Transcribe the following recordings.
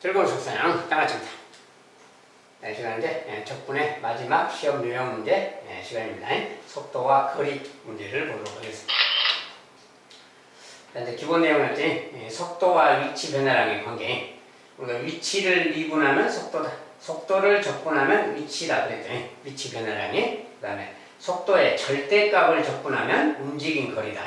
즐거운 속사양 땅아치입니다. 네, 시간은 이제 적분의 마지막 시험 유형 문제 시간입니다. 속도와 거리 문제를 보도록 하겠습니다. 이제 기본 내용이었더니 속도와 위치 변화량의 관계. 우리가 위치를 미분하면 속도다. 속도를 적분하면 위치다 그랬더니 위치 변화량이. 그 다음에 속도의 절대값을 적분하면 움직인 거리다.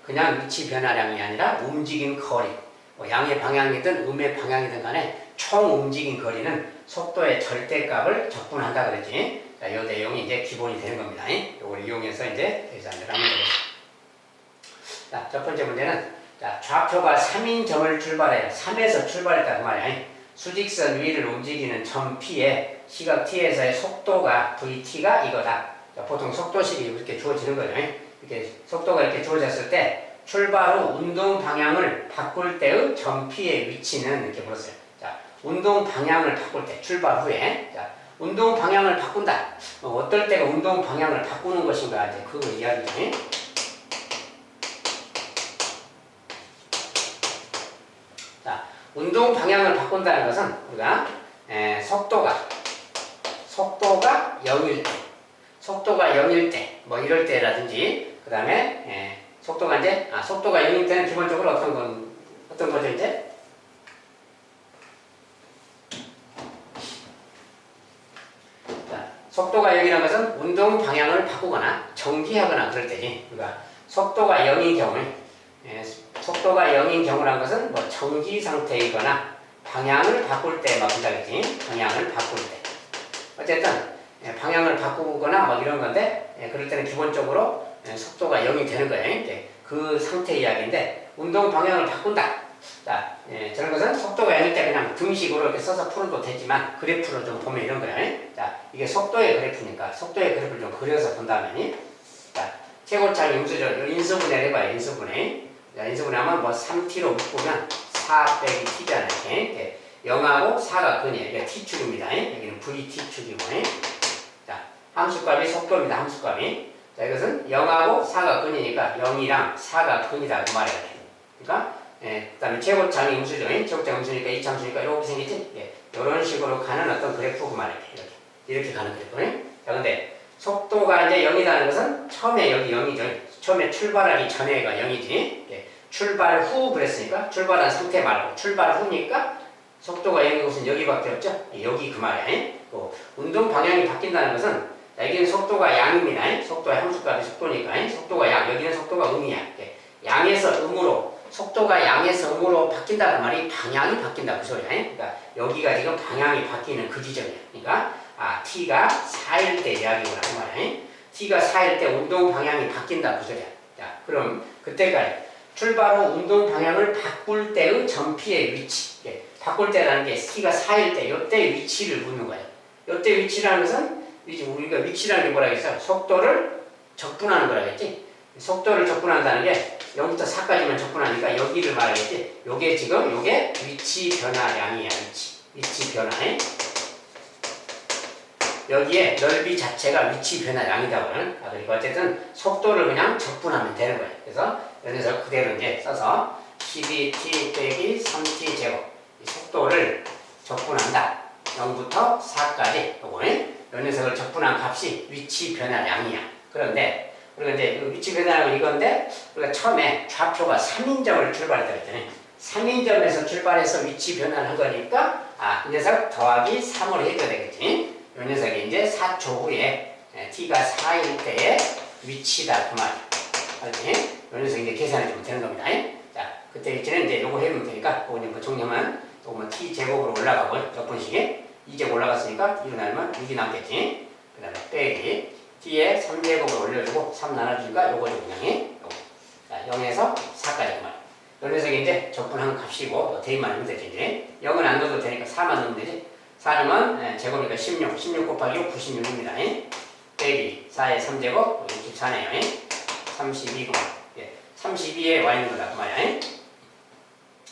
그냥 위치 변화량이 아니라 움직인 거리. 뭐 양의 방향이든 음의 방향이든 간에 총 움직인 거리는 속도의 절대값을 적분한다 그랬지. 자, 이 내용이 이제 기본이 되는 겁니다. 이걸 이용해서 이제 계산을 하면 되겠습니다. 자, 첫 번째 문제는 자, 좌표가 3인점을 출발해요. 3에서 출발했다 그 말이야. 수직선 위를 움직이는 점 P에 시각 T에서의 속도가 VT가 이거다. 자, 보통 속도식이 이렇게 주어지는 거죠. 이렇게 속도가 이렇게 주어졌을 때 출발 후 운동 방향을 바꿀 때의 점 P의 위치는 이렇게 물었어요. 자, 운동 방향을 바꿀 때 출발 후에 자, 운동 방향을 바꾼다. 어떨 때가 운동 방향을 바꾸는 것인가 이제 그거 이야기죠. 자, 운동 방향을 바꾼다는 것은 우리가 속도가 0일 때, 속도가 0일 때, 뭐 이럴 때라든지 그 다음에 속도가 이제 속도가 0일 때는 기본적으로 어떤 거죠 이제? 자, 속도가 0이라는 것은 운동 방향을 바꾸거나 정지하거나 그럴 때지. 그러니까 속도가 0인 경우에 속도가 0인 경우라는 것은 뭐 정지 상태이거나 방향을 바꿀 때 막 한다겠지. 방향을 바꿀 때. 어쨌든 방향을 바꾸거나 막 이런 건데 그럴 때는 기본적으로 속도가 0이 되는 거예요. 그 상태 이야기인데 운동 방향을 바꾼다. 자, 저런 것은 속도가 0일 때 그냥 등식으로 이렇게 써서 풀어도 되지만 그래프로 좀 보면 이런 거예요. 자, 이게 속도의 그래프니까 속도의 그래프를 좀 그려서 본다면 자, 최고차의 임수죠. 인수분해를 해봐요. 인수분해. 자, 인수분해하면 뭐 3t로 묶으면 4 빼기 t잖아요. 0하고 4가 근이에요. 이게 t축입니다. 여기는 vt축이고. 자, 함수값이 속도입니다. 함수값이. 자, 이것은 0하고 4가 근이니까 0이랑 4가 근이다 그 말이에요. 그러니까 그 다음에 최고차의 임수죠. 최고차의 임수니까 이차함수니까 이렇게 생기지. 이런 식으로 가는 어떤 그래프 그 말이에요. 이렇게 가는 그래프. 자, 근데 속도가 이제 0이라는 것은 처음에 여기 0이죠. 처음에 출발하기 전에가 0이지. 출발 후 그랬으니까 출발한 상태 말고 출발 후니까 속도가 0인 것은 여기밖에 없죠. 여기 그 말이야. 운동 방향이 바뀐다는 것은 여기는 속도가 양입니다. 속도의 함수값이 속도니까 속도가 양, 여기는 속도가 음이야. 양에서 음으로 속도가 양에서 음으로 바뀐다 그 말이 방향이 바뀐다 그 소리야. 그러니까 여기가 지금 방향이 바뀌는 그 지점이야. 그러니까 t가 4일 때 이야기구나 그 말이야. t가 4일 때 운동 방향이 바뀐다 그 소리야. 자, 그럼 그때까지 출발 후 운동 방향을 바꿀 때의 점 P의 위치. 바꿀 때라는 게 t가 4일 때 이때 위치를 묻는 거예요. 이때 위치라는 것은 우리가 위치라는 게 뭐라 했어? 속도를 적분하는 거라겠지. 속도를 적분한다는 게 0부터 4까지만 적분하니까 여기를 말하겠지. 요게 지금 요게 위치 변화량이야. 위치 변화에 여기에 넓이 자체가 위치 변화량이다고요. 그러니까 어쨌든 속도를 그냥 적분하면 되는 거예요. 그래서 이 녀석 그대로 이제 써서 12t 빼기 3t 제곱 이 속도를 적분한다. 0부터 4까지 요거는 이 녀석을 적분한 값이 위치 변화량이야. 그런데 우리가 이제 위치 변화량은 이건데 우리가 처음에 좌표가 3인점을 출발했다 했잖아요. 3인점에서 출발해서 위치 변화를 한 거니까 이 녀석 더하기 3으로 해줘야 되겠지. 이 녀석이 이제 4초 후에 t가 4일 때의 위치다 그 말이야. 알지? 이 녀석이 이제 계산이 좀 되는 겁니다. 자, 그때 위치는 이제 요거 해보면 되니까 요거 뭐 정리하면 요거 t 제곱으로 올라가고 적분식에 2제곱 올라갔으니까 1로 나누면 6이 남겠지. 그 다음에 빼기 t에 3제곱을 올려주고 3 나눠주니까 요거죠 그냥. 요거. 자, 0에서 4까지 그 말이야. 이 녀석이 이제 적분한 값이고 대입만 하면 되지 이제. 0은 안 넣어도 되니까 4만 넣으면 되지. 4 넣으면 제곱이니까 16 곱하기 6 96입니다. 빼기 4의 3제곱 64네요. 32고 32에 와 있는 거다 그 말이야.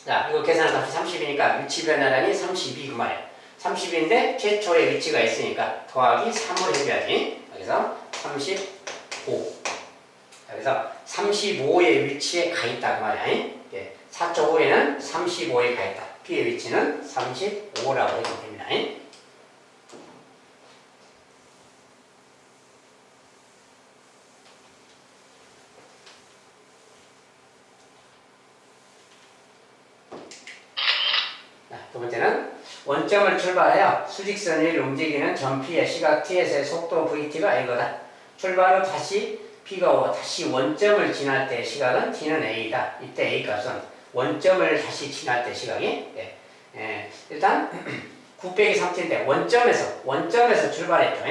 자, 이거 계산한 값이 30이니까 위치 변화량이 32 그 말이야. 30인데 최초의 위치가 있으니까 더하기 3을 해줘야지. 그래서 35. 그래서 35의 위치에 가 있다 그 말이야. 4초 후에는 35에 가 있다. P의 위치는 35라고 해도 됩니다. 두 번째는 원점을 출발하여 수직선 위를 움직이는 점 P의 시각 T에서의 속도 VT가 이거다. 출발 후 다시 P가 오고 다시 원점을 지날 때 시각은 T는 A다. 이때 A 값은 원점을 다시 지날 때 시각이 일단 9 빼기 3t인데 원점에서 출발했죠.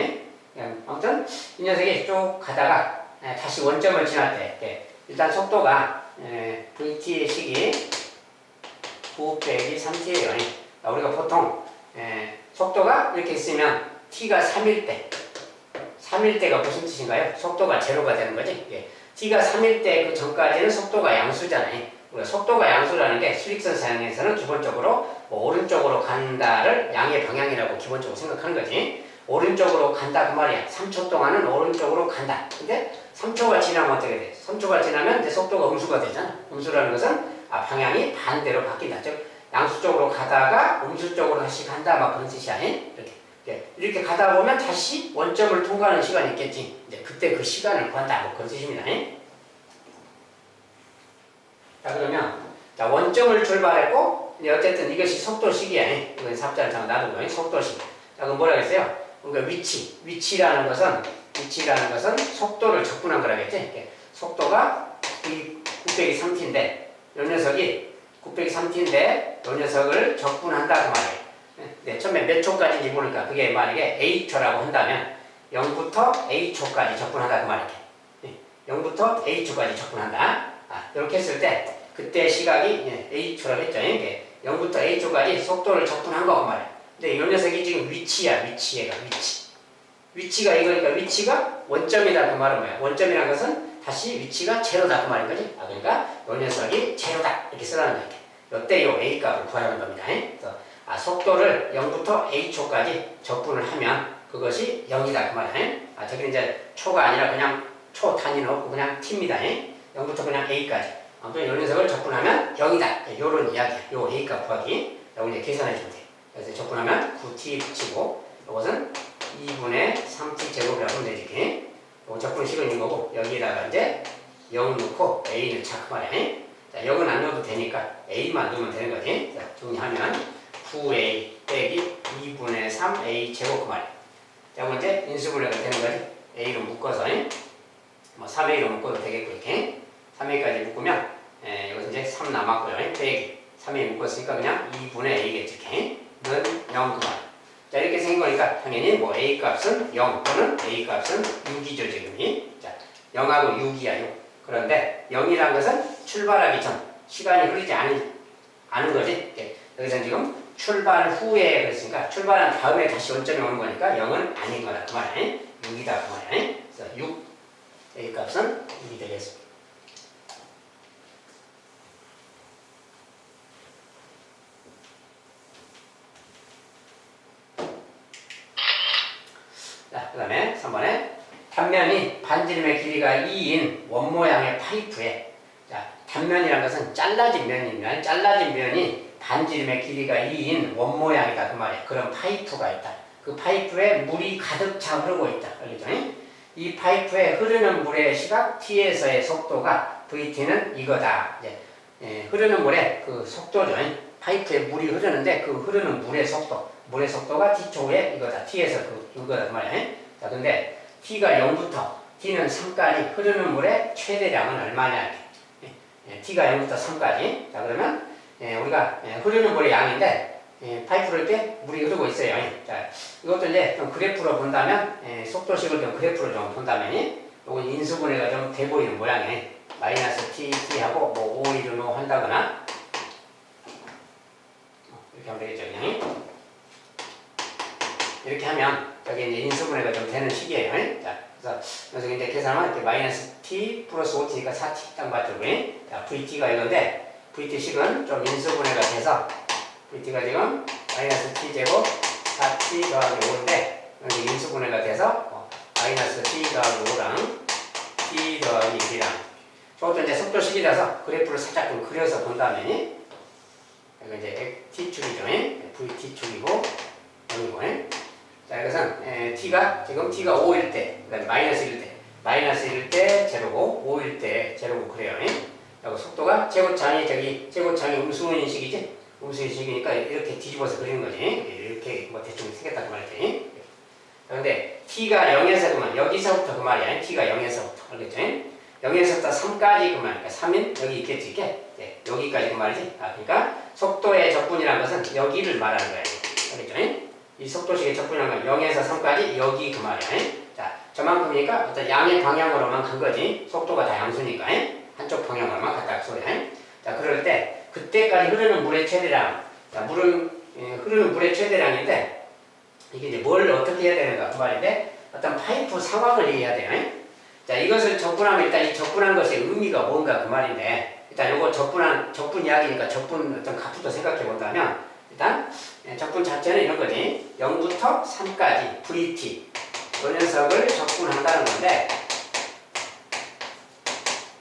아무튼 이 녀석이 쭉 가다가 다시 원점을 지날 때 일단 속도가 VT의 식이 9 빼기 3t예요. 우리가 보통 속도가 이렇게 있으면 t가 3일 때가 무슨 뜻인가요? 속도가 제로가 되는 거지. t가 3일 때 그 전까지는 속도가 양수잖아요. 우리가 속도가 양수라는 게 수직선 사용에서는 기본적으로 뭐 오른쪽으로 간다를 양의 방향이라고 기본적으로 생각하는 거지. 오른쪽으로 간다 그 말이야. 3초 동안은 오른쪽으로 간다. 근데 3초가 지나면 어떻게 돼? 3초가 지나면 이제 속도가 음수가 되잖아. 음수라는 것은 방향이 반대로 바뀐다. 즉 양수 쪽으로 가다가 음수 쪽으로 다시 간다 막 그런 뜻이야. 이렇게 가다 보면 다시 원점을 통과하는 시간이 있겠지. 이제 그때 그 시간을 구한다 뭐 그런 뜻입니다. 자 그러면 자 원점을 출발했고 이제 어쨌든 이것이 속도식이야. 이건 삽자를 잠깐 놔두고 속도식. 자 그럼 뭐라 그랬어요? 그러니까 위치라는 것은 속도를 적분한 거라겠지. 속도가 9 빼기 3t인데 이 녀석이 9 빼기 3t인데 이 녀석을 적분한다 그 말이에요. 처음에 몇 초까지인지 모르니까 그게 만약에 A초라고 한다면 0부터 A초까지 적분한다 그 말이에요. 0부터 A초까지 적분한다. 이렇게 했을 때 그때 시각이 A초라고 했죠. 0부터 A초까지 속도를 적분한 거 그 말이에요. 근데 이 녀석이 지금 위치야. 위치가 이거니까 위치가 원점이다 그 말은 뭐야? 원점이라는 것은 다시 위치가 제로다 그 말인 거지. 그러니까 이 녀석이 제로다 이렇게 쓰라는 거야. 이때 이 A 값을 구하는 겁니다. 그래서 속도를 0부터 A초까지 적분을 하면 그것이 0이다 그 말이야. 저기 이제 초가 아니라 그냥 초 단위는 없고 그냥 t입니다. 0부터 그냥 A까지. 아무튼 이 녀석을 적분하면 0이다. 요런 이야기야. 요 A 값 구하기. 요거 이제 계산해 주면 돼. 그래서 적분하면 9t 붙이고 이것은 2분의 3t 제곱이라고 하면 되지. 요거 적분식은 이거고 여기에다가 이제 0 넣고 A는 자 그 말이야. 자 0은 안 넣어도 되니까 A만 넣으면 되는 거지. 자 정리하면 9A 빼기 2분의 3A 제곱 그 말이야. 자 이제 인수분해가 되는 거지. A로 묶어서 뭐 3A로 묶어도 되겠고 이렇게 3A까지 묶으면 여기서 이제 3 남았고요. 빼기 3A 묶었으니까 그냥 2분의 A겠지. 이렇게 는 0 그 말. 자 이렇게 생긴 거니까 당연히 뭐 A 값은 0 또는 A 값은 6이죠 지금이. 자 0하고 6이야 6. 그런데 0이라는 것은 출발하기 전 시간이 흐르지 않은 거지. 여기서 지금 출발 후에 그랬으니까 출발한 다음에 다시 원점이 오는 거니까 0은 아닌 거다 그 말이야. 6이다 그 말이야. 그래서 6 A 값은 6이 되겠습니다. 자, 그 다음에 3번에 단면이 반지름의 길이가 2인 원 모양의 파이프에 자, 단면이라는 것은 잘라진 면이면 잘라진 면이 반지름의 길이가 2인 원 모양이다 그 말이야. 그런 파이프가 있다. 그 파이프에 물이 가득 차 흐르고 있다. 알겠죠? 이 파이프에 흐르는 물의 시각 T에서의 속도가 VT는 이거다. 이제 흐르는 물의 그 속도죠. 파이프에 물이 흐르는데 그 흐르는 물의 속도가 T초에 이거다. T에서 이거다 그 말이야. 자, 근데 T가 0부터 T는 3까지 흐르는 물의 최대량은 얼마냐? T가 0부터 3까지. 자, 그러면 우리가 흐르는 물의 양인데 파이프를 이렇게 물이 흐르고 있어요. 자, 이것도 이제 좀 그래프로 본다면 속도식을 좀 그래프로 좀 본다면 이건 인수분해가 좀 돼 보이는 모양이에요. 마이너스 T하고 뭐 5, 1, 5 한다거나 이렇게 하면 되겠죠. 그냥. 이렇게 하면 여기 이제 인수분해가 좀 되는 식이에요. 자, 그래서 이제 계산하면 이렇게 마이너스 T 플러스 5T니까 4T 딱 맞죠. 자, VT가 이건데 VT식은 좀 인수분해가 돼서 VT가 지금 마이너스 T제곱 4T 더하기 5인데 여기 인수분해가 돼서 마이너스 T 더하기 5랑 T 더하기 1이랑 저것도 이제 속도식이라서 그래프를 살짝 좀 그려서 본다면 이거 이제 t축이죠. vt축이고 0이고. 자, 이것은 t가 지금 t가 5일 때, 그러니까 마이너스 1일 때, 마이너스 1일 때 제로고 5일 때 제로고 그래요. 그리고 속도가 제곱창이 음수인식이지? 음수인식이니까 이렇게 뒤집어서 그리는 거지. 이렇게 뭐 대충 생겼다 그 말이지. 그런데 t가 0에서 그만, 여기서부터 그 말이야. t가 0에서부터. 알겠죠? 0에서부터 3까지 그 말이니까 3인 여기 있겠지, 이게? 네, 여기까지 그 말이지. 아, 그러니까 속도의 적분이라는 것은 여기를 말하는 거야. 알겠죠? 이 속도식의 적분이라는 건 0에서 3까지 여기 그 말이야. 자, 저만큼이니까 어떤 양의 방향으로만 간 거지. 속도가 다 양수니까. 한쪽 방향으로만 갔다 그 소리야. 자, 그럴 때 그때까지 흐르는 물의 최대량. 자, 물은 흐르는 물의 최대량인데 이게 이제 뭘 어떻게 해야 되는가 그 말인데 어떤 파이프 상황을 이해해야 돼요. 자, 이것을 적분하면 일단 이 적분한 것의 의미가 뭔가 그 말인데 일단 요거 적분 이야기니까 적분 어떤 값부터 생각해 본다면 일단 적분 자체는 이런 거지. 0부터 3까지 VT 요 녀석을 적분한다는 건데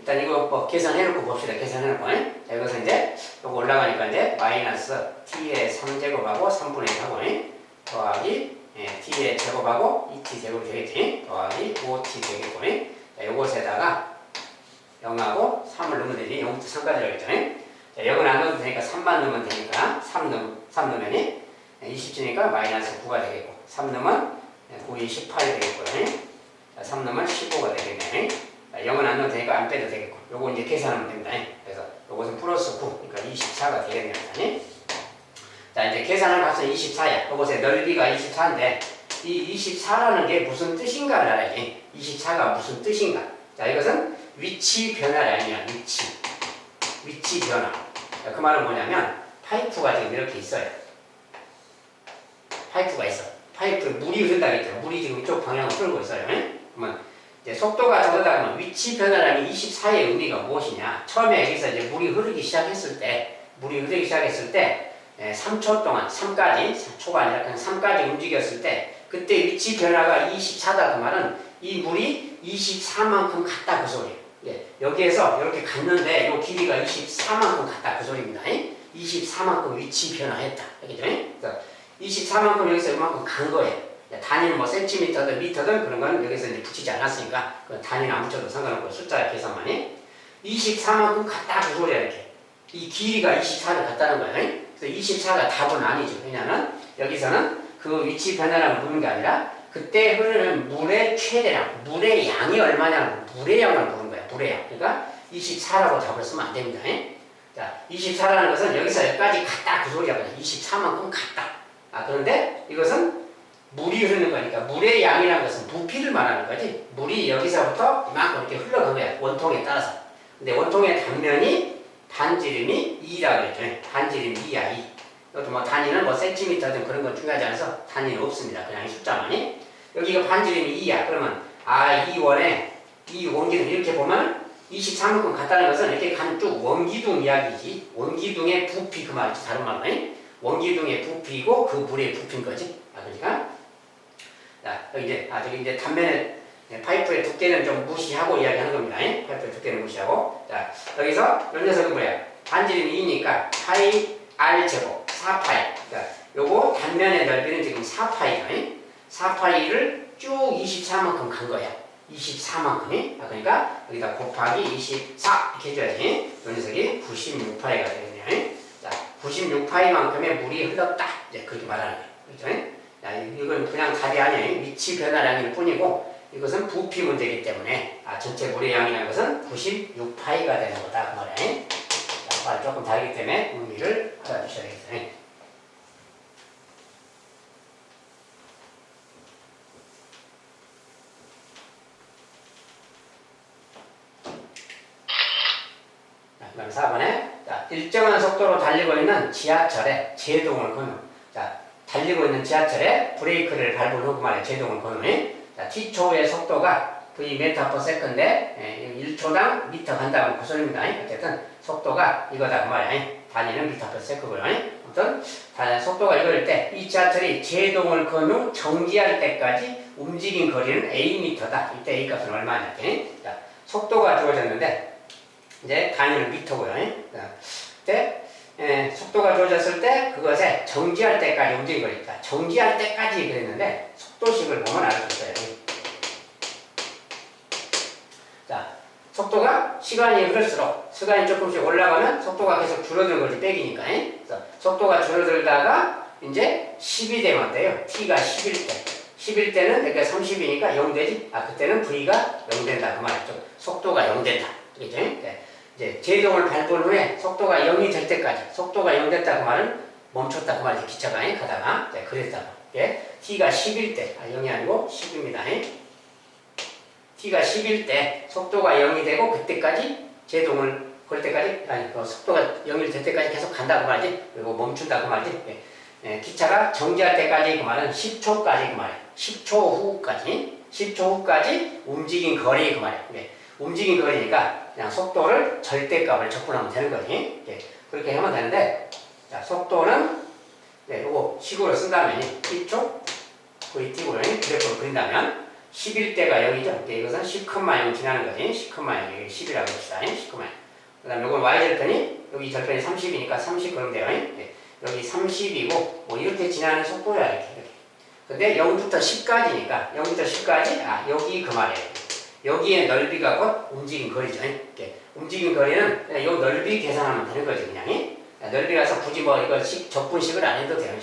일단 이거 뭐 계산해놓고 봅시다. 계산해놓고. 자, 이것은 이제 요거 올라가니까 이제 마이너스 t의 3제곱하고 3분의 1하고 더하기 t의 제곱하고 2t 제곱이 되겠지. 더하기 5t 되겠고. 자, 요것에다가 0하고 3을 넣으면 되지. 0부터 3까지 하겠죠. 자, 0은 안 넣어도 되니까 3만 넣으면 되니까 3 넣으면 20주니까 마이너스 9가 되겠고 3 넣으면 9이 18이 되겠고 자, 3 넣으면 15가 되겠네. 자, 0은 안 넣어도 되니까 안 빼도 되겠고 요거 이제 계산하면 됩니다. 그래서 요것은 플러스 9 그러니까 24가 되겠네요. 자, 이제 계산할 값은 24야. 요것의 넓이가 24인데 이 24라는 게 무슨 뜻인가를 알아야지. 24가 무슨 뜻인가. 자, 이것은 위치 변화가 아니야. 위치 변화. 자, 그 말은 뭐냐면 파이프가 지금 이렇게 있어요. 파이프가 있어. 파이프에 물이 흐른다고 했잖아. 물이 지금 이쪽 방향으로 흐르고 있어요. 그러면 이제 속도가 저거다 그러면 위치 변화라는 24의 의미가 무엇이냐. 처음에 여기서 이제 물이 흐르기 시작했을 때 3초 동안 3까지 초가 아니라 그냥 3까지 움직였을 때 그때 위치 변화가 24다 그 말은 이 물이 24만큼 갔다 그 소리예요. 예, 여기에서 이렇게 갔는데 이 길이가 24만큼 갔다 그 소리입니다. 24만큼 위치 변화했다. 알겠죠? 그래서 24만큼 여기서 이만큼 간 거예요. 단위는 뭐 센티미터든 미터든 그런 건 여기서 이제 붙이지 않았으니까 그 단위는 안 붙여도 상관없고 숫자 계산만이 24만큼 갔다 그 소리야. 이렇게 이 길이가 24를 갔다는 거예요. 그래서 24가 답은 아니죠. 왜냐하면 여기서는 그 위치 변화라는 묻는 게 아니라 그때 흐르는 물의 최대량, 물의 양이 얼마냐고 물의 양을 물은 거야. 물의 양. 그러니까 24라고 답을 쓰면 안 됩니다. 자, 24라는 것은 여기서 여기까지 갔다 그 소리야. 24만큼 갔다. 아, 그런데 이것은 물이 흐르는 거니까 물의 양이라는 것은 부피를 말하는 거지. 물이 여기서부터 이만큼 이렇게 흘러간 거야. 원통에 따라서. 근데 원통의 단면이 반지름이 2라고 그랬죠. 반지름이 2야, 2. 이것도 뭐 단위는 뭐 센티미터든 그런 건 중요하지 않아서 단위는 없습니다. 그냥 숫자만이. 여기가 반지름이 2야. 그러면 이 원에 이 원기둥 이렇게 보면 23만큼 갔다는 것은 이렇게 간 쭉 원기둥 이야기지. 원기둥의 부피 그 말이지. 다른 말로. 원기둥의 부피고 그 물의 부피인 거지. 그러니까 자, 여기 이제 저기 이제 단면에 파이프의 두께는 좀 무시하고 이야기하는 겁니다. 파이프의 두께는 무시하고. 자, 여기서 이 녀석은 뭐야? 반지름이 2니까 파이 r 제곱 4파이. 그러니까 요거 단면의 넓이는 지금 4파이야. 4파이를 쭉 24만큼 간 거야. 24만큼이. 그러니까 여기다 곱하기 24 이렇게 해줘야지. 이 녀석이 96파이가 되겠네요. 자, 96파이만큼의 물이 흘렀다. 이제 그렇게 말하는 거예요. 그렇죠? 자, 이건 그냥 답이 아니에요. 위치 변화량일 뿐이고 이것은 부피 문제이기 때문에 전체 물의 양이라는 것은 96파이가 되는 거다. 그 말이에요. 자, 말 조금 다르기 때문에 의미를 알아주셔야 되겠어요. 그 다음 4번에 자, 일정한 속도로 달리고 있는 지하철에 제동을 거는 자, 달리고 있는 지하철에 브레이크를 밟은 후 말에 제동을 거는 자, t초의 속도가 v/m인데 1초당 미터 간다고 그 소리입니다. 어쨌든 속도가 이거다 그 말이야. 단위는 미터/s고요. 아무튼 속도가 이거일 때 이 지하철이 제동을 건 후 정지할 때까지 움직인 거리는 a미터다. 이때 a 값은 얼마냐? 자, 속도가 주어졌는데 이제 단위는 미터고요. 그때 속도가 주어졌을 때 그것에 정지할 때까지 움직인 거니까 정지할 때까지 그랬는데 속도식을 보면 알 수 있어요. 자, 속도가 시간이 흐를수록 시간이 조금씩 올라가면 속도가 계속 줄어드는 거지 빼기니까. 그래서 속도가 줄어들다가 이제 10이 되면 어때요? t가 10일 때. 10일 때는 그러니까 30이니까 0 되지? 그때는 v가 0 된다 그 말이죠. 속도가 0 된다. 그렇죠? 이제 제동을 밟은 후에 속도가 0이 될 때까지 속도가 0 됐다 그 말은 멈췄다 그 말이지. 기차가 가다가 그랬다고. t가 10일 때 0이 아니고 10입니다. t가 10일 때 속도가 0이 되고 그때까지 제동을 걸 때까지 그 속도가 0이 될 때까지 계속 간다 그 말이지. 그리고 멈춘다 그 말이지. 기차가 정지할 때까지 그 말은 10초까지 그 말이에요. 10초 후까지 움직인 거리 그 말이에요. 움직인 거리니까 그냥 속도를 절대값을 적분하면 되는 거지. 그렇게 하면 되는데, 자, 속도는 요거 식으로 쓴다면 10초 VT로 그래프로 그린다면 11대가 0이죠. 이것은 10,0 지나는 거지. 10,0 10이라고 합시다. 10,0. 그 다음에 요건 Y절편이 여기 절편이 30이니까 30 그럼 돼요. 여기 30이고 뭐 이렇게 지나는 속도야 이렇게. 근데 0부터 10까지니까 0부터 10까지 여기 그 말이에요. 여기에 넓이가 곧 움직인 거리죠. 움직인 거리는 이 넓이 계산하면 되는 거지 그냥. 넓이라서 굳이 뭐 이거 적분식을 안 해도 돼요.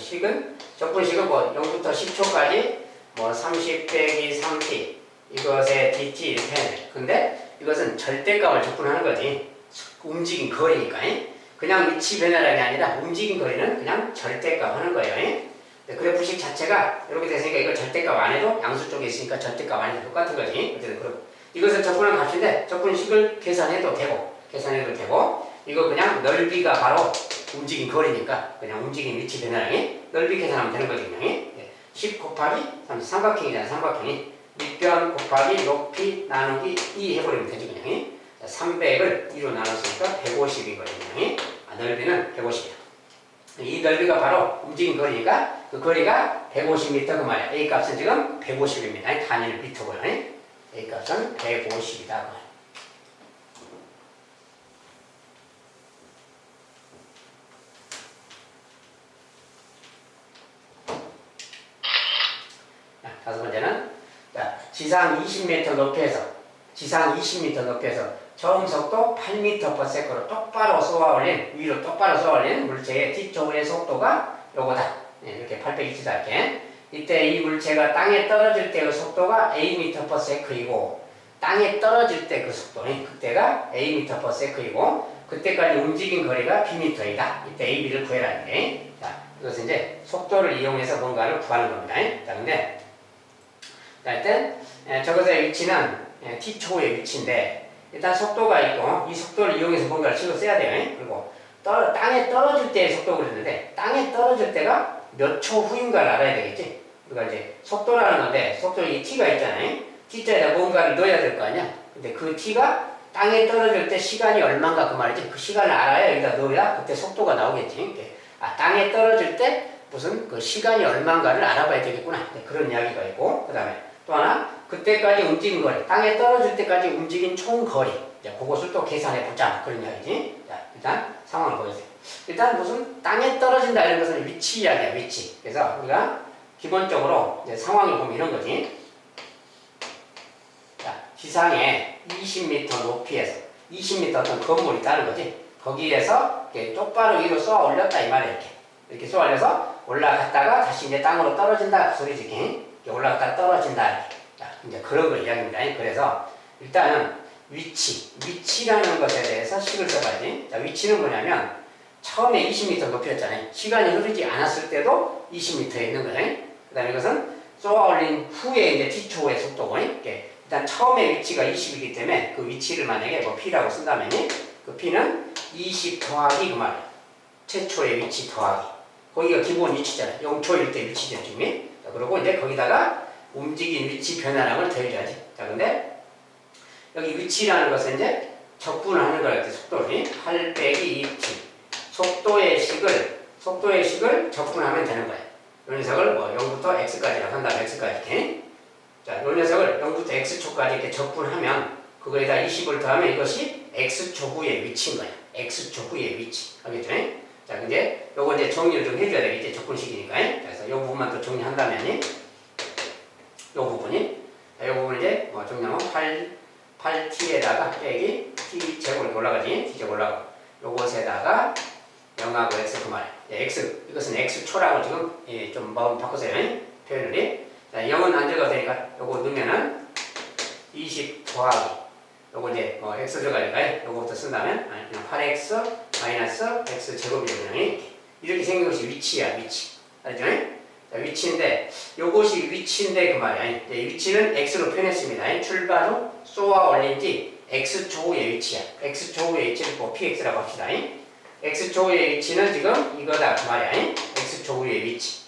적분식은 뭐 0부터 10초까지 뭐 30 빼기 30 이것에 dt 이렇게 해야 돼. 근데 이것은 절대값을 적분하는 거지. 움직인 거리니까. 그냥 위치 변화량이 아니라 움직인 거리는 그냥 절대값 하는 거예요. 그래프식 자체가 이렇게 됐으니까 이걸 절대값 안 해도 양수 쪽에 있으니까 절대값 안 해도 똑같은 거지. 어쨌든 그렇고. 이것은 적분한 값인데 적분식을 계산해도 되고 이거 그냥 넓이가 바로 움직인 거리니까 그냥 움직인 위치 변화량이 넓이 계산하면 되는 거지 그냥. 10 곱하기 30 삼각형이잖아. 삼각형이 밑변 곱하기 높이 나누기 2 해버리면 되지 그냥. 300을 2로 나눴으니까 150인 거지 그냥. 넓이는 150이야. 이 넓이가 바로 움직인 거리니까 그 거리가 150m 그 말이야. A 값은 지금 150입니다. 단위는 미터고요. A 값은 150이다. 다섯 번째는 지상 20m 높이에서 처음 속도 8m/s로 똑바로 쏘아올린 위로 똑바로 쏘아올린 물체의 뒤쪽의 속도가 요거다. 이렇게 800이다 이렇게. 이때 이 물체가 땅에 떨어질 때의 속도가 a/s이고 땅에 떨어질 때 그 속도 그때가 a/s이고 그때까지 움직인 거리가 bm이다. 이때 ab를 구해라 이게. 자, 이것은 이제 속도를 이용해서 뭔가를 구하는 겁니다. 자, 근데 일단 저것의 위치는 t초의 위치인데 일단 속도가 있고 이 속도를 이용해서 뭔가를 실어 써야 돼요. 그리고 땅에 떨어질 때의 속도 그랬는데 땅에 떨어질 때가 몇 초 후인가를 알아야 되겠지. 그러니까 이제 속도라는 건데 속도에 이 t가 있잖아요. t자에다 뭔가를 넣어야 될 거 아니야. 근데 그 t가 땅에 떨어질 때 시간이 얼마인가 그 말이지. 그 시간을 알아야 여기다 넣어야 그때 속도가 나오겠지. 땅에 떨어질 때 무슨 그 시간이 얼마인가를 알아봐야 되겠구나. 그런 이야기가 있고 그 다음에 또 하나 그때까지 움직인 거리 땅에 떨어질 때까지 움직인 총 거리 그것을 또 계산해 보자 그런 이야기지. 자, 일단 상황을 보여주세요. 일단 무슨 땅에 떨어진다 이런 것은 위치 이야기야 위치. 그래서 우리가 기본적으로 이제 상황을 보면 이런 거지. 자, 지상에 20m 높이에서 20m 어떤 건물이 있다는 거지. 거기에서 이렇게 똑바로 위로 쏘아 올렸다 이 말이야. 이렇게 쏘아 올려서 올라갔다가 다시 이제 땅으로 떨어진다 그 소리지. 이렇게 올라갔다가 떨어진다. 자, 이제 그런 걸 이야기합니다. 그래서 일단은 위치라는 것에 대해서 식을 써봐야지. 자, 위치는 뭐냐면 처음에 20m 높이였잖아요. 시간이 흐르지 않았을 때도 20m에 있는 거예요. 그 다음에 이것은 쏘아 올린 후에 이제 t초의 속도고 일단 처음에 위치가 20이기 때문에 그 위치를 만약에 뭐 p라고 쓴다면 그 p는 20 더하기 그 말이에요. 최초의 위치 더하기 거기가 기본 위치잖아요. 0초일 때 위치죠 지금. 그리고 이제 거기다가 움직인 위치 변화량을 더해줘야지. 자, 근데 여기 위치라는 것은 이제 적분하는 거랄 때 속도를 8 빼기 2t 속도의 식을 적분하면 되는 거예요. 이 녀석을 뭐 0부터 x까지라고 한다면 x까지 이렇게. 자, 이 녀석을 0부터 x초까지 이렇게 적분하면 그거에다 20을 더하면 이것이 x초 후의 위치인 거예요. x초 후의 위치. 알겠죠? 자, 이제 요거 이제 정리를 좀 해줘야 되겠지. 적분식이니까. 그래서 요 부분만 또 정리한다면, 요 부분이, 자, 요 부분 이제 뭐 정리하면 8t에다가 빼기 t 제곱이 올라가지. t 제곱 올라가고. 요것에다가 0하고 x 그 말. x, 이것은 x초라고 지금 좀 마음 바꾸세요. 표현을. 자, 0은 안 들어가도 되니까 요거 넣으면은 20 더하기. 요거 이제 x 들어가니까 요거부터 쓴다면 그냥 8x 마이너스 x 제곱이죠. 그냥 이렇게 생긴 것이 위치야, 위치. 알죠? 자, 위치인데 요것이 위치인데 그 말이야. 위치는 x로 표현했습니다. 출발로 쏘아 올린 뒤 x초의 위치야. x초의 위치를 px라고 합시다. x초의 위치는 지금 이거다 그 말이야. x초의 위치.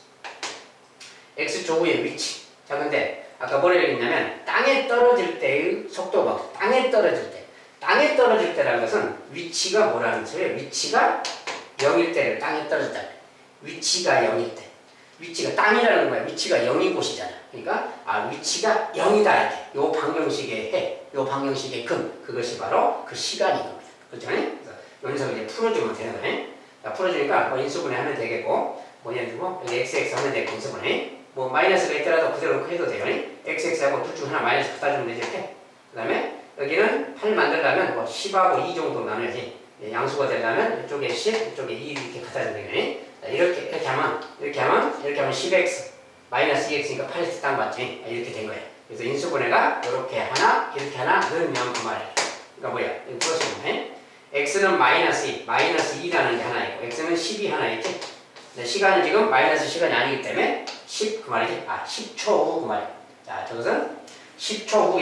x초의 위치. 자, 근데 아까 뭐라 얘기했냐면 땅에 떨어질 때의 속도가 땅에 떨어질 때. 땅에 떨어질 때라는 것은 위치가 뭐라는 소리예요? 위치가 0일 때를 땅에 떨어졌다. 위치가 0일 때. 위치가 땅이라는 거야. 위치가 0인 곳이잖아. 그러니까 위치가 0이다 이렇게. 요 방정식의 해, 요 방정식의 근 그것이 바로 그 시간인 겁니다. 그렇죠? 그래서 여기서 이제 풀어주면 되는 거예요. 자, 풀어주니까 인수분해 하면 되겠고 예를 들고 여기 xx 하면 되고 인수분해. 뭐 마이너스가 있더라도 그대로 해도 돼요. xx하고 둘 중 하나 마이너스 갖다 주면 되지 이렇게. 그 다음에 여기는 8 만들려면 뭐 10하고 2 정도 나눠야지. 양수가 되려면 이쪽에 10, 이쪽에 2 이렇게 갖다 주면 되겠네. 이렇게 하면 10x 마이너스 2x니까 8x 딱 맞지. 이렇게 된 거예요. 그래서 인수분해가 이렇게 하나 넣으면 그 말이에요. 그러니까 뭐야? 이거 풀어주면 x는 마이너스 2, 마이너스 2라는 게 하나 있고 x는 10이 하나 있지. 시간은 지금 마이너스 시간이 아니기 때문에 10 그 말이지. 10초 후 그 말이야. 자, 저것은 10초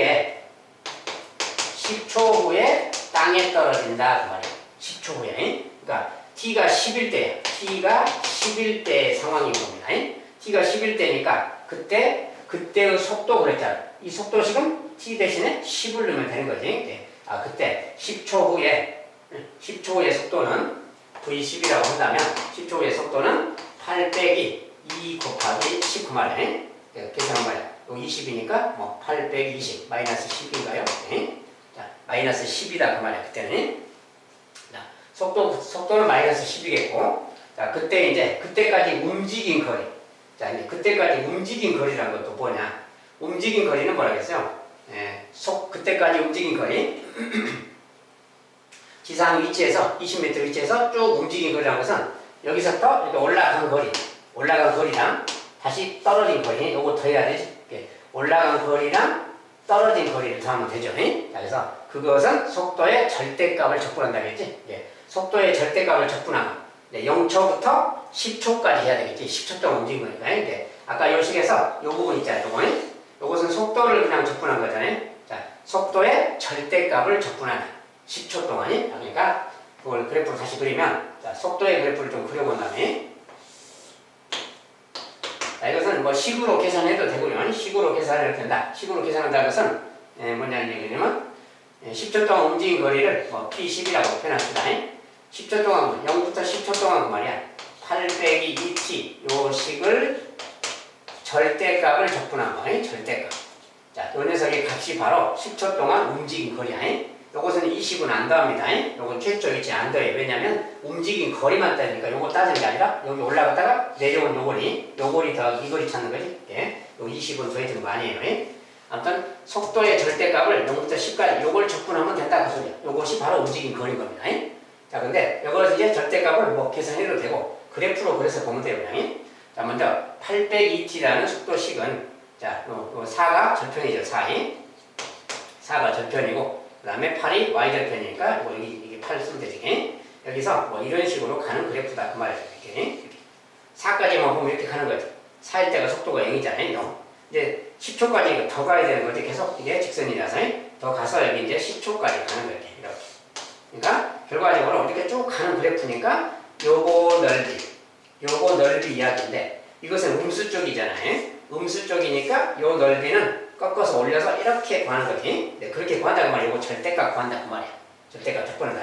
후에 땅에 떨어진다 그 말이야. 10초 후에. 그러니까 t가 10일 때야. t가 10일 때 상황인 겁니다. t가 10일 때니까 그때의 속도 그랬잖아. 이 속도식은 t 대신에 10을 넣으면 되는 거지. 그때 10초 후에 속도는 v10이라고 한다면 10초 후의 속도는 8 빼기 2 곱하기 10 그 말이야. 계산한 말이야. 여기 20이니까 뭐 8 빼기 20 마이너스 10인가요? 자, 마이너스 10이다 그 말이야. 그때는. 자, 속도는 마이너스 10이겠고. 자, 그때까지 움직인 거리. 자, 이제 그때까지 움직인 거리라는 것도 뭐냐? 움직인 거리는 뭐라겠어요? 그때까지 움직인 거리. 지상 위치에서 20m 위치에서 쭉 움직인 거리라는 것은 여기서 또 이렇게 올라간 거리랑 다시 떨어진 거리, 요거 더해야 되지. 올라간 거리랑 떨어진 거리를 더하면 되죠. 자, 그래서 그것은 속도의 절대값을 적분한다고 했지. 속도의 절대값을 적분하면 0초부터 10초까지 해야 되겠지. 10초 동안 움직인 거니까. 아까 요 식에서 요 부분 있잖아요. 요것은 속도를 그냥 적분한 거잖아요. 자, 속도의 절대값을 적분하면 10초 동안이. 그러니까 그걸 그래프로 다시 그리면, 자, 속도의 그래프를 좀 그려본 다음에, 자, 이것은 뭐 식으로 계산해도 되고요. 식으로 계산을 된다. 식으로 계산한다는 것은 뭐냐는 얘기냐면 10초 동안 움직인 거리를 뭐 P10이라고 표현합시다. 10초 동안 0부터 10초 동안 그 말이야. 8 빼기 2t 요 식을 절대값을 적분한 거예요. 절대값. 자, 요 녀석의 값이 바로 10초 동안 움직인 거리야. 요것은 20은 안 더합니다. 요건 최초 위치 안 더해요. 왜냐면 움직인 거리만 따지니까 요거 따지는 게 아니라 여기 올라갔다가 내려온 요거리 더하기 이 거리 찾는 거지. 요 20은 더해주는 거 아니에요. 아무튼 속도의 절대값을 0부터 10까지 요걸 적분하면 된다 그 소리야. 요것이 바로 움직인 거리인 겁니다. 자, 근데 요걸 이제 절대값을 뭐 계산해도 되고 그래프로 그래서 보면 돼요. 그냥. 자, 먼저 8 빼기 2t라는 속도식은 자, 요 4가 절편이죠. 4가 절편이고 그 다음에 8이 y절편이니까 뭐 이게 8 쓰면 되지. 여기서 뭐 이런 식으로 가는 그래프다 그 말이죠. 이렇게 4까지만 보면 이렇게 가는 거죠. 4일 때가 속도가 0이잖아요. 이제 10초까지 더 가야 되는 거지. 계속 이게 직선이라서 더 가서 여기 이제 10초까지 가는 거예요. 이렇게. 그러니까 결과적으로 이렇게 쭉 가는 그래프니까 요거 넓이 이야기인데 이것은 음수 쪽이잖아요. 음수 쪽이니까 요 넓이는 꺾어서 올려서 이렇게 구하는 거지. 그렇게 구한다고 말이야. 이거 절대값 구한다고 말이야. 절대값 적분한다.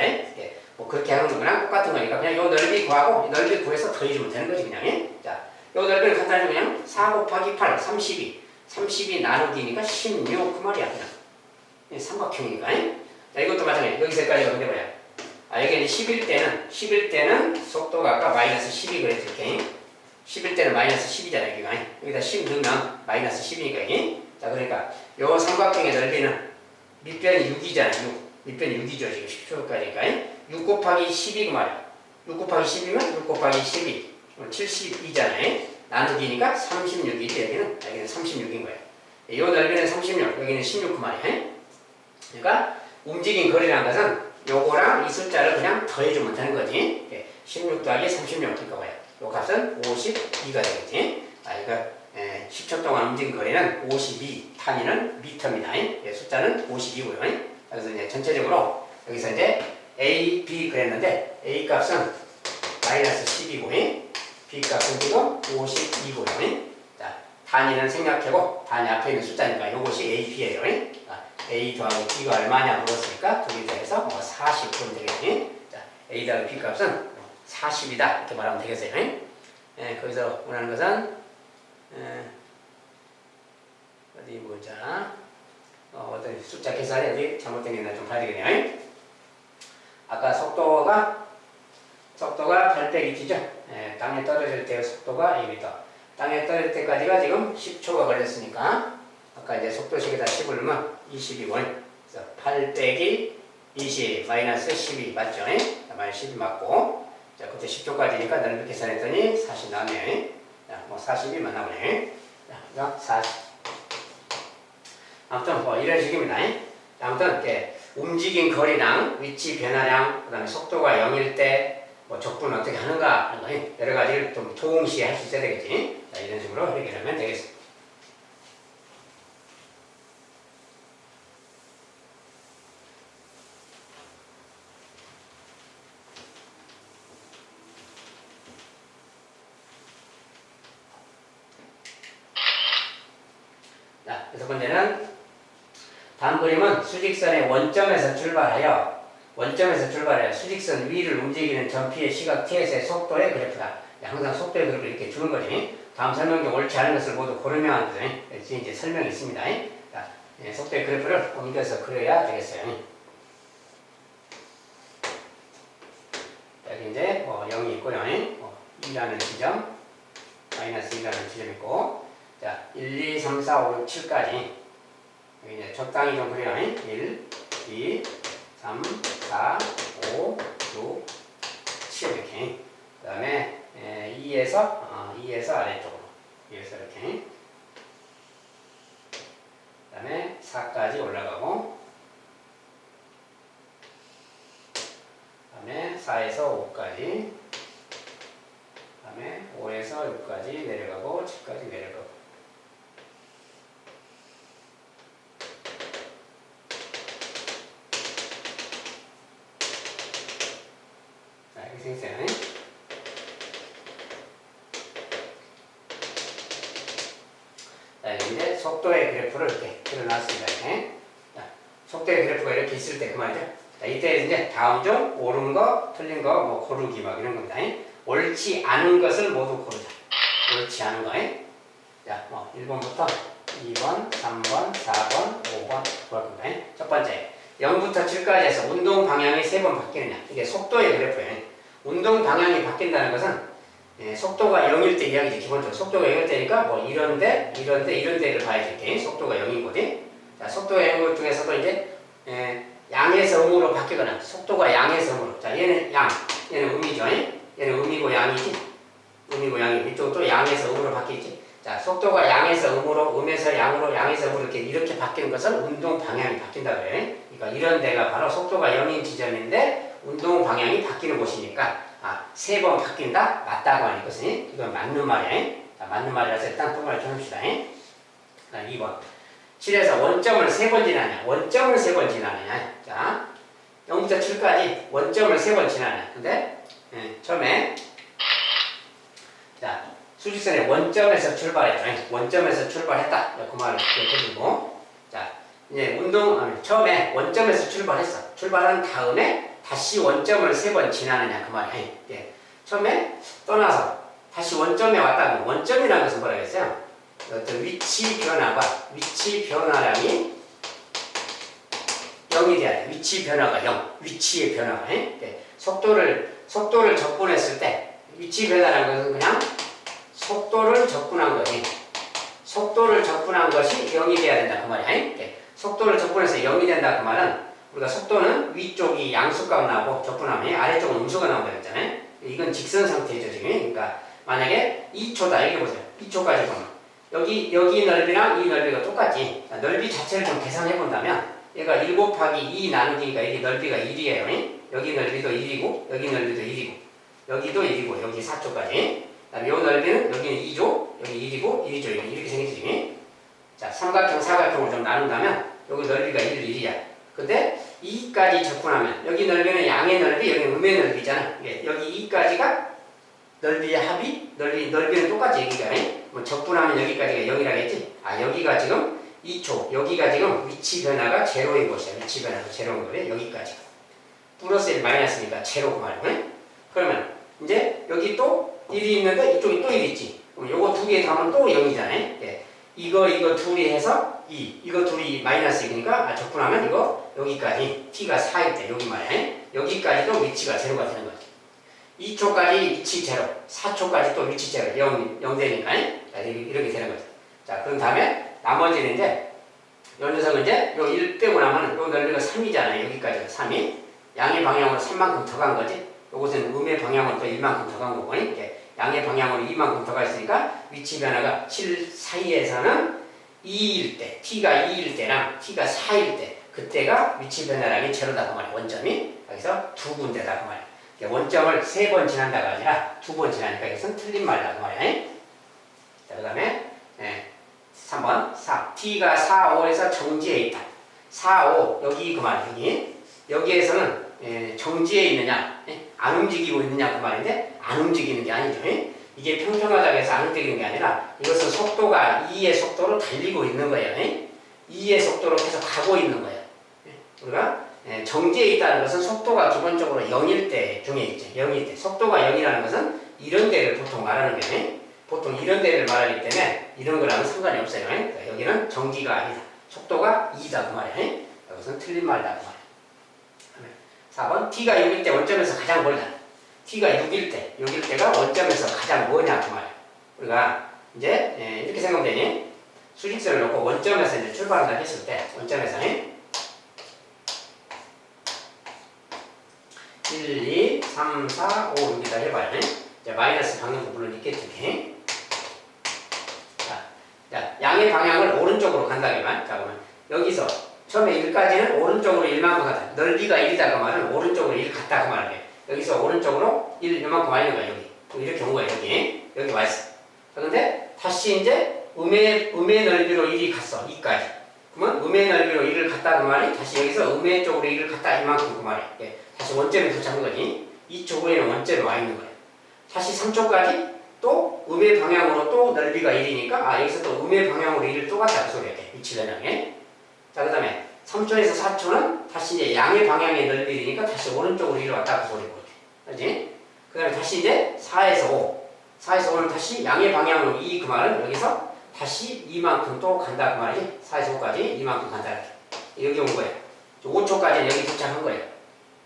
뭐 그렇게 하는 거랑 똑같은 거니까 그냥 요 넓이 구하고 넓이 구해서 더해주면 되는 거지 그냥. 자, 요 넓이를 간단히 그냥 4 곱하기 8, 32 나누기니까 16 그 말이야 그냥. 삼각형이니까. 자, 이것도 마찬가지야. 여기서까지가 근데 뭐야? 여기 11대는 속도가 아까 마이너스 10이 그랬죠. 이렇게. 11대는 마이너스 10이잖아요. 여기다 10 넣으면 마이너스 10이니까. 자, 그러니까 요 삼각형의 넓이는 밑변이 6이잖아요. 6. 밑변이 6이죠. 지금 10초까지니까. 6 곱하기 10이 그 말이야. 6 곱하기 10이면 6 곱하기 12. 72잖아요. 나누기니까 36이지. 여기는 36인 거예요. 이 넓이는 36, 여기는 16 그 말이야. 그러니까 움직인 거리라는 것은 요거랑 이 숫자를 그냥 더해주면 되는 거지. 16 더하기 36, 그러니까 뭐야? 요 값은 52가 되겠지. 그러니까 10초 동안 움직인 거리는 52, 단위는 미터입니다. 숫자는 52고요. 그래서 이제 전체적으로 여기서 이제 A, B 그랬는데 A 값은 마이너스 10이고 B 값은 지금 52고요. 자, 단위는 생략하고 단위 앞에 있는 숫자니까 요것이 A, B예요. A 더하기 B가 얼마냐 물었으니까 둘이 더해서 40 그러면 되겠지. 자, A 더하기 B 값은 40이다 이렇게 말하면 되겠어요. 거기서 원하는 것은 어디 보자. 어떤 숫자 계산이 어디 잘못된 게 있나 좀 봐야 되겠네요. 아까 속도가 800m죠. 땅에 떨어질 때 속도가 2m. 땅에 떨어질 때까지가 지금 10초가 걸렸으니까 아까 이제 속도식에다 10을 넣으면 22원. 그래서 8 빼기 20 마이너스 12 맞죠? 마이너스 12 맞고. 자, 그때 10초까지니까 넓이 계산했더니 40 나오네. 자, 40이 맞나 보네. 자, 40. 아무튼 이런 식입니다. 아무튼 이렇게 움직인 거리랑 위치 변화량, 그 다음에 속도가 0일 때 적분을 어떻게 하는가 여러 가지를 좀 동시에 할 수 있어야 되겠지. 자, 이런 식으로 해결하면 되겠습니다. 자, 여섯 번째는 다음 그림은 수직선의 원점에서 출발하여 수직선 위를 움직이는 전피의 시각 ts의 속도의 그래프다. 항상 속도의 그래프를 이렇게 주는 거지. 다음 설명 중 옳지 않은 것을 모두 고르면 이제 설명이 있습니다. 자, 속도의 그래프를 옮겨서 그려야 되겠어요. 여기 이제 0이 있고요. 2라는 지점, 마이너스 2라는 지점이 있고, 자, 1, 2, 3, 4, 5, 6, 7까지 여기 이제 적당히 좀 그려요. 1, 2, 3, 4, 5, 6, 7 이렇게. 그 다음에 2에서 아래쪽으로 2에서 이렇게. 그 다음에 4까지 올라가고, 그 다음에 4에서 5까지, 그 다음에 5에서 6까지 내려가고 7까지 내려가고. 생생. 자, 이제 속도의 그래프를 이렇게 그려놨습니다. 이렇게. 자, 속도의 그래프가 이렇게 있을 때 그 말이죠. 자, 이때 이제 다음 중 옳은 거, 틀린 거, 고르기 막 이런 겁니다. 옳지 않은 것을 모두 고르자. 옳지 않은 거. 자, 1번부터 2번, 3번, 4번, 5번 그럴 겁니다. 첫 번째, 0부터 7까지 해서 운동 방향이 3번 바뀌느냐. 이게 속도의 그래프예요. 운동 방향이 바뀐다는 것은 속도가 0일 때 이야기지. 기본적으로 속도가 0일 때니까 이런데 이런데를 봐야지. 이렇게. 속도가 0인 거지. 자, 속도가 0인 것 중에서도 이제 양에서 음으로 바뀌거나 속도가 양에서 음으로. 자, 얘는 양, 얘는 음이죠. 얘는 음이고 양이지. 음이고 양이. 이쪽도 양에서 음으로 바뀌지. 자, 속도가 양에서 음으로, 음에서 양으로, 양에서 음으로 이렇게 바뀌는 것은 운동 방향이 바뀐다고 해요. 그러니까 이런 데가 바로 속도가 0인 지점인데 운동 방향이 바뀌는 곳이니까 3번 바뀐다? 맞다고 하는 것은 이건 맞는 말이에요. 자, 맞는 말이라서 일단 통과를 좀 합시다. 2번 7에서 원점을 3번 지나냐. 원점을 3번 지나느냐. 자, 0부터 7까지 원점을 3번 지나냐. 근데 처음에 자, 수직선의 원점에서 출발했죠. 원점에서 출발했다. 그 말을 해주고, 자, 이제 처음에 원점에서 출발했어. 출발한 다음에 다시 원점을 3번 지나느냐 그 말이에요. 처음에 떠나서 다시 원점에 왔다면 원점이라는 것은 뭐라고 했어요? 어떤 위치 변화량이 0 0이 돼야 돼. 위치 변화가 0. 위치의 변화가. 속도를 접근했을 때 위치 변화라는 것은 그냥 속도를 접근한 거지. 속도를 접근한 것이 0이 돼야 된다 그 말이야. 속도를 접근해서 0이 된다 그 말은 우리가 속도는 위쪽이 양수값 나오고 접근하면 아래쪽은 음수가 나온다고 했잖아요. 이건 직선 상태죠 지금. 그러니까 만약에 2초다 여기 보세요. 2초까지 보면 여기 넓이랑 이 넓이가 똑같지. 자, 넓이 자체를 좀 계산해 본다면 얘가 1 곱하기 2 나누기니까 여기 넓이가 1이에요. 여기 넓이도 1이고 여기 넓이도 1이고 여기도 1이고 여기 4초까지. 그다음에 요 넓이는 여기는 2조 여기 1이고 1이조 이렇게 생기지. 자, 삼각형 사각형을 좀 나눈다면 여기 넓이가 1, 1이야. 근데 2까지 접근하면 여기 넓이는 양의 넓이 여기는 음의 넓이잖아. 여기 2까지가 넓이의 합이 넓이는 똑같지 여기가. 뭐 접근하면 여기까지가 0이라고 했지. 아 여기가 지금 2초 여기가 지금 위치 변화가 제로인 곳이야. 위치 변화가 제로인 거래. 여기까지 플러스 1 마이너스니까 제로 그 말이야. 그러면 이제 여기 또 1이 있는데 이쪽에 또 1이 있지. 그럼 요거 두 개 더하면 또 0이잖아요. 이거 둘이 해서 2 이거 둘이 마이너스 2니까 접근하면 이거 여기까지 t가 4일 때 여기 말이야. 여기까지도 위치가 제로가 되는 거지. 2초까지 위치 제로 4초까지 또 위치 제로 0 되니까 이렇게 되는 거죠. 자 그럼 다음에 나머지는 이제 요 녀석은 이제 요 1 빼고 나면 요 넓이가 3이잖아요. 여기까지가 3이 양의 방향으로 3만큼 더 간 거지. 요것은 음의 방향으로 또 1만큼 더 간 거고 양의 방향으로 2만큼 더 가 있으니까 위치 변화가 7 사이에서는 2일 때 t가 2일 때랑 t가 4일 때 그때가 위치 변화량이 제로다 그 말이야. 원점이 여기서 두 군데다 그 말이야. 원점을 3번 지난다가 아니라 2번 지나니까 이것은 틀린 말이다 그 말이야. 자 그 다음에 3번 4 t가 4, 5에서 정지해 있다. 4, 5 여기 그 말이야. 여기에서는 정지해 있느냐 안 움직이고 있느냐 그 말인데 안 움직이는 게 아니죠. 이게 평평하다고 해서 안 움직이는 게 아니라 이것은 속도가 2의 속도로 달리고 있는 거예요. 2의 속도로 계속 가고 있는 거예요. 우리가 정지해 있다는 것은 속도가 기본적으로 0일 때 중에 있죠. 0일 때 속도가 0이라는 것은 이런 데를 보통 말하는 거예요. 보통 이런 데를 말하기 때문에 이런 거랑은 상관이 없어요. 그러니까 여기는 정지가 아니다. 속도가 2다 그 말이에요. 이것은 틀린 말이다 그 말이에요. 4번 t가 6일 때 원점에서 가장 멀다. t가 6일 때가 원점에서 가장 뭐냐 그 말이에요. 우리가 이제 이렇게 생각하면 되니 수직선을 놓고 원점에서 이제 출발한다 했을 때 원점에서 1, 2, 3, 4, 5 여기다 해봐요. 이제 마이너스 방향도 물론 있겠지. 자, 양의 방향을 오른쪽으로 간다기만. 자 그러면 여기서 처음에 1까지는 오른쪽으로 1만큼 가다. 넓이가 1이다 그 말은 오른쪽으로 1 갔다 그 말이에요. 여기서 오른쪽으로 1 이만큼 와 있는 거야 여기. 이렇게 온 거야 여기 와 있어. 그런데 다시 이제 음의 넓이로 1이 갔어 2까지. 그러면 음의 넓이로 1을 갔다 그 말이 다시 여기서 음의 쪽으로 1을 갔다 이만큼 그 말이야. 다시 원점에 도착한 거지. 2초 후에는 원점에 와 있는 거야. 다시 3초까지 또 음의 방향으로 또 넓이가 1이니까 여기서 또 음의 방향으로 1을 또 갔다 그 소리야. 위치 변형에. 자, 그 다음에 3초에서 4초는 다시 이제 양의 방향의 넓이니까 다시 오른쪽으로 1을 왔다 그 소리고. 그렇지? 그 다음에 다시 이제 4에서 5. 4에서 5는 다시 양의 방향으로 2 그 말은 여기서 다시 2만큼 또 간다 그 말이지. 4에서 5까지 2만큼 간다. 여기 온 거야. 5초까지는 여기 도착한 거야.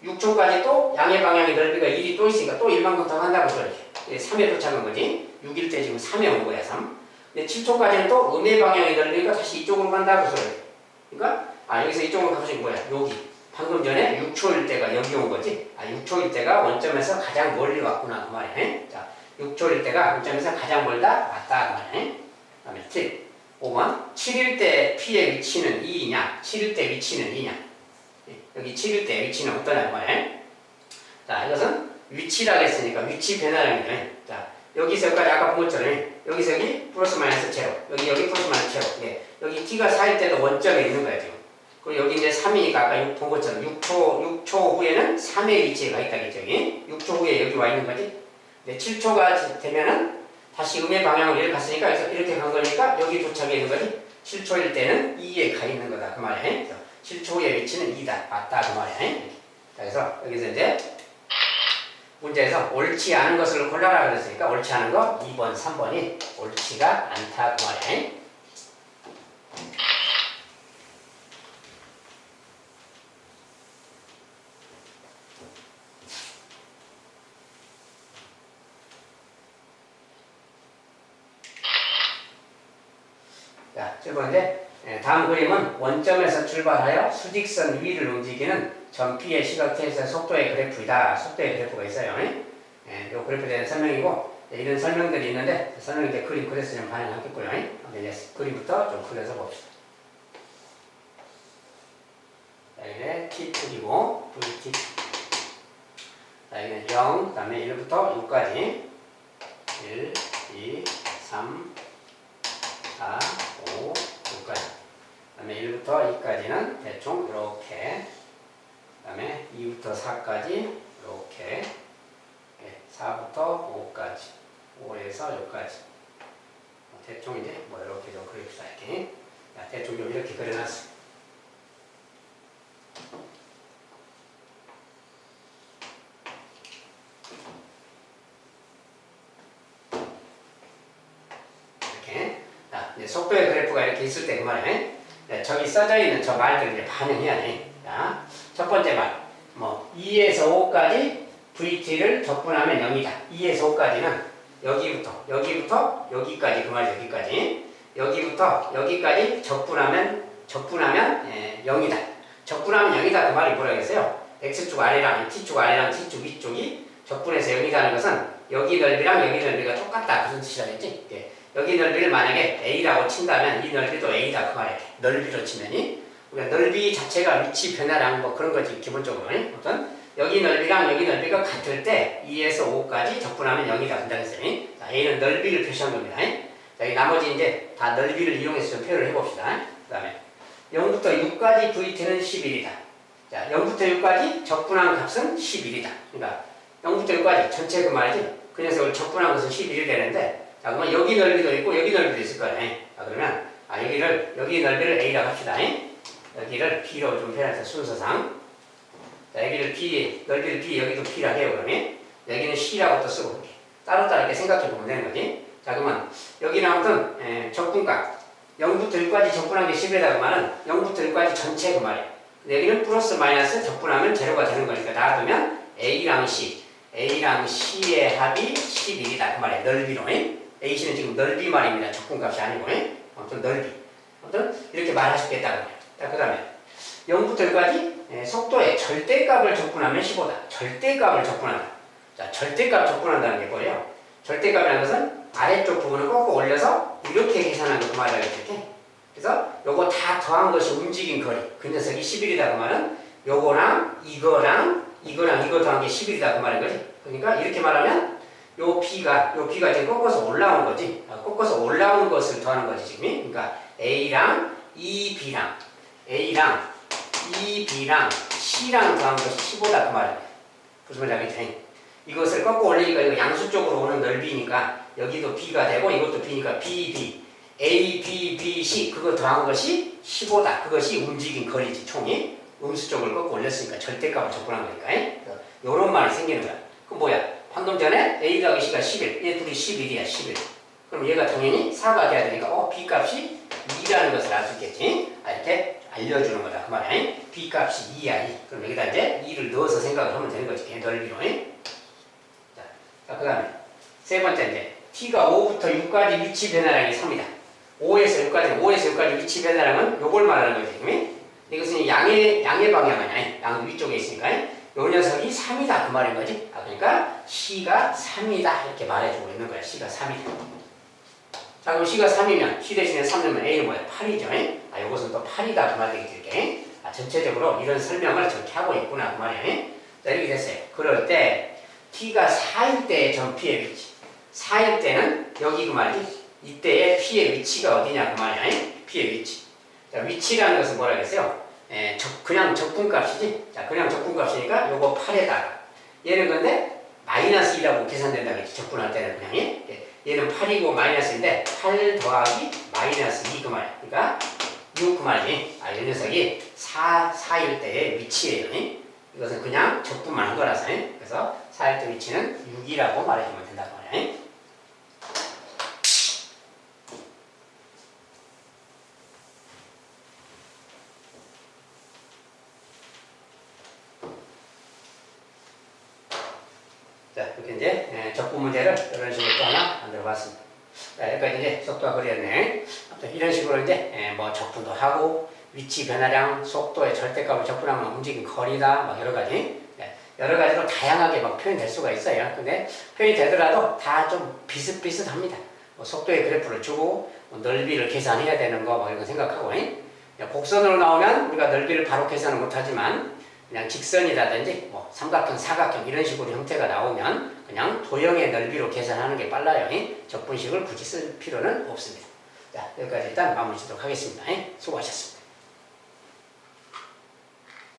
6초까지 또 양의 방향의 넓이가 1이 또 있으니까 또 1만큼 더 간다고 소리지. 3에 도착한 거지. 6일 때 지금 3에 온 거야, 3. 근데 7초까지는 또 음의 방향이 넓으니까 다시 이쪽으로 간다고 소리지. 그러니까 여기서 이쪽으로 가보시면 뭐야? 여기. 방금 전에 6초일 때가 여기 온 거지. 6초일 때가 원점에서 가장 멀리 왔구나 그 말이야. 자, 6초일 때가 원점에서 가장 멀다 왔다 그 말이야. 그 다음에 7. 5번 7일 때 P의 위치는 2이냐? 7일 때 위치는 2냐? 여기 7일 때 위치는 어떠냐 그 말이야. 자, 이것은 위치라고 했으니까 위치 변화량이네. 자, 여기서 여기까지 아까 본 것처럼 여기서 여기 플러스 마이너스 제로 여기 플러스 마이너스 제로. 여기 t가 4일 때도 원점에 있는 거야 지금. 그리고 여기 이제 3이니까 아까 본 것처럼 6초 후에는 3의 위치에 가 있다겠죠. 6초 후에 여기 와 있는 거지. 근데 7초가 되면은 다시 음의 방향으로 이렇게 갔으니까 이렇게 간 거니까 여기 도착해 있는 거지. 7초일 때는 2에 가 있는 거다 그 말이야. 7초 후의 위치는 2다 맞다 그 말이야. 그래서 여기서 이제 문제에서 옳지 않은 것을 골라라 그랬으니까 옳지 않은 거 2번, 3번이 옳지가 않다 그 말이야. 7번째. 다음 그림은 원점에서 출발하여 수직선 위를 움직이는 점 P의 시각체에서 속도의 그래프이다. 속도의 그래프가 있어요. 이 그래프에 대한 설명이고, 이런 설명들이 있는데, 설명 이제 그림 그래서 좀 반영하겠고요. 이제 그림부터 좀 그려서 봅시다. 자, 이게 T2이고, VT. 자, 이게 0, 그 다음에 1부터 6까지. 1, 2, 3, 4, 5, 6까지. 그 다음에 1부터 2까지는 대충 이렇게. 그 다음에 2부터 4까지 이렇게. 4부터 5까지. 5에서 6까지. 대충 이제 뭐 이렇게 좀 그립시다. 이렇게. 자, 대충 좀 이렇게 그려놨어. 이렇게. 자, 이제 속도의 그래프가 이렇게 있을 때 그 말이에요. 저기 써져 있는 저 말들을 이제 반영해야 돼. 자, 첫 번째 말. 뭐, 2에서 5까지 VT를 적분하면 0이다. 2에서 5까지는 여기부터 여기까지 그 말이죠. 여기까지. 여기부터 여기까지 적분하면 0이다. 적분하면 0이다. 그 말이 뭐라겠어요? X축 아래랑 T축 아래랑 T축 위쪽이 적분해서 0이다는 것은 여기 넓이랑 여기 넓이가 똑같다. 무슨 뜻이라겠지? 여기 넓이를 만약에 A라고 친다면 이 넓이도 A다. 그 말이에요. 넓이로 치면이. 그러니까 넓이 자체가 위치 변화량 뭐 그런 거지. 기본적으로. 어떤 여기 넓이랑 여기 넓이가 같을 때 2에서 5까지 적분하면 0이다. 된다고 했어요. 자, A는 넓이를 표시한 겁니다. 자, 이 나머지 이제 다 넓이를 이용해서 좀 표현을 해봅시다. 그 다음에 0부터 6까지 VT는 11이다. 자, 0부터 6까지 적분한 값은 11이다. 그러니까 0부터 6까지 전체 그 말이지. 그 녀석을 적분한 것은 11이 되는데 자, 그러면 여기 넓이도 있고 여기 넓이도 있을 거예요. 자, 그러면 여기 넓이를 A라고 합시다. 여기를 B로 좀 표현해서 순서상. 자, 여기를 B, 넓이를 B, 여기도 B라고 해요. 그러면 여기는 C라고 또 쓰고 따로따로 이렇게 생각해 보면 되는 거지. 자, 그러면 여기는 아무튼 적분값 0부터 6까지 적분한 게 10이다 그 말은 0부터 6까지 전체 그 말이에요. 여기는 플러스 마이너스 적분하면 제로가 되는 거니까 놔두면 A랑 C의 합이 11이다 그 말이에요. 넓이로. A씨는 지금 넓이 말입니다. 적분값이 아니고. 아무튼 넓이. 아무튼 이렇게 말할 수 있겠다. 자, 그 다음에 0부터 6까지 속도의 절대값을 적분하면 15다. 절대값을 적분한다. 자, 절대값 적분한다는 게 뭐예요? 절대값이라는 것은 아래쪽 부분을 꺾고 올려서 이렇게 계산한 거 그 말이라고 이렇게. 그래서 요거 다 더한 것이 움직인 거리. 그 녀석이 11이다 그 말은 요거랑 이거 더한 게 11이다 그 말인 거지. 그러니까 이렇게 말하면 요 B가 지금 꺾어서 올라온 거지. 꺾어서 올라온 것을 더하는 거지 지금. 그러니까 A랑 B랑 C랑 더한 것이 15다 그 말이야. 무슨 말인지 알겠지? 이것을 꺾고 올리니까 이거 양수 쪽으로 오는 넓이니까 여기도 B가 되고 이것도 B니까 B, A, B, C 그거 더한 것이 15다. 그것이 움직인 거리지 총이. 음수 쪽을 꺾고 올렸으니까 절대값을 적분한 거니까. 요런 말이 생기는 거야. 그럼 뭐야? 방금 전에 A 더하기 C가 11, 얘 둘이 11이야 11. 그럼 얘가 당연히 4가 돼야 되니까 B 값이 2라는 것을 알 수 있겠지. 이렇게 알려주는 거다 그 말이야. B 값이 2야 2. 그럼 여기다 이제 2를 넣어서 생각을 하면 되는 거지. 걔 넓이로. 자, 그 다음에 세 번째 이제 T가 5부터 6까지 위치 변화량이 3이다. 5에서 6까지 위치 변화량은 요걸 말하는 거지. 그러면 이것은 양의 방향 아니야. 양 위쪽에 있으니까 요 녀석이 3이다 그 말인 거지. 그러니까 C가 3이다 이렇게 말해주고 있는 거야. C가 3이다. 자, 그럼 C가 3이면 C 대신에 3 넣으면 A는 뭐야? 8이죠. 요것은 또 8이다 그 말 되겠지. 전체적으로 이런 설명을 저렇게 하고 있구나 그 말이야. 자, 이렇게 됐어요. 그럴 때 T가 4일 때의 점 P의 위치. 4일 때는 여기 그 말이지. 이때의 P의 위치가 어디냐 그 말이야. P의 위치. 자, 위치라는 것은 뭐라 그랬어요? 그냥 적분값이지. 자, 그냥 적분값이니까 요거 8에다가 얘는 근데 마이너스 2라고 계산된다 그랬지. 적분할 때는 그냥. 얘는 8이고 마이너스인데 8 더하기 마이너스 2 그 말. 그러니까 6 그 말이지. 이 녀석이 4일 때의 위치예요. 이것은 그냥 적분만 한 거라서. 그래서 4일 때 위치는 6이라고 말해주면 된다고 말이야. 자, 이렇게 이제 적분 문제를 이런 식으로 또 하나 만들어 봤습니다. 자, 여기까지 이제 속도와 거리였네. 아무튼 이런 식으로 이제 뭐 적분도 하고 위치 변화량, 속도의 절대값을 적분하면 움직임 거리다, 막 여러 가지. 여러 가지로 다양하게 막 표현될 수가 있어요. 근데 표현이 되더라도 다 좀 비슷비슷합니다. 뭐 속도의 그래프를 주고 뭐 넓이를 계산해야 되는 거 뭐 이런 거 생각하고 곡선으로 나오면 우리가 넓이를 바로 계산을 못하지만 그냥 직선이라든지 뭐 삼각형, 사각형 이런 식으로 형태가 나오면 그냥 도형의 넓이로 계산하는 게 빨라요. 적분식을 굳이 쓸 필요는 없습니다. 자, 여기까지 일단 마무리 짓도록 하겠습니다. 수고하셨습니다.